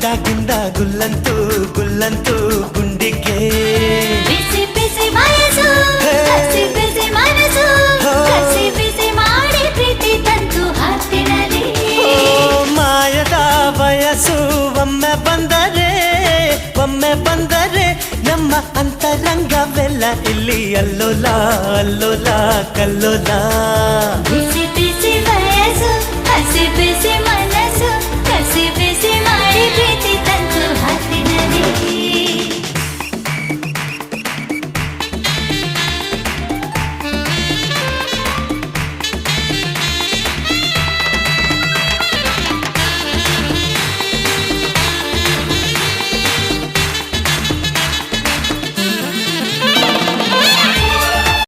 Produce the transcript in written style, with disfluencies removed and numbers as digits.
ಕಂಡಾಗಿಂದ ಗುಲ್ಲಂತೂ ಗುಲ್ಲಂತೂ ಗುಂಡಿಗೆ ಬಿಸಿ ಬಿಸಿ ವಯಸ್ಸು ಹಸಿ ಬಿಸಿ ಮನಸ್ಸು ಹಸಿ ಬಿಸಿ ಮಾಡಿ ಪ್ರೀತಿ ತಂತು ಹಾಸ್ತಿನಲ್ಲಿ ಮಾಯದ ವಯಸ್ಸು ಒಮ್ಮೆ ಬಂದರೆ ನಮ್ಮ ಅಂತರಂಗವೆಲ್ಲ ಇಲ್ಲಿ ಅಲ್ಲೋಲ ಅಲ್ಲೋಲ ಕಲ್ಲೋಲ ಬಿಸಿ ಬಿಸಿ ವಯಸ್ಸು ಹಸಿ ಬಿಸಿ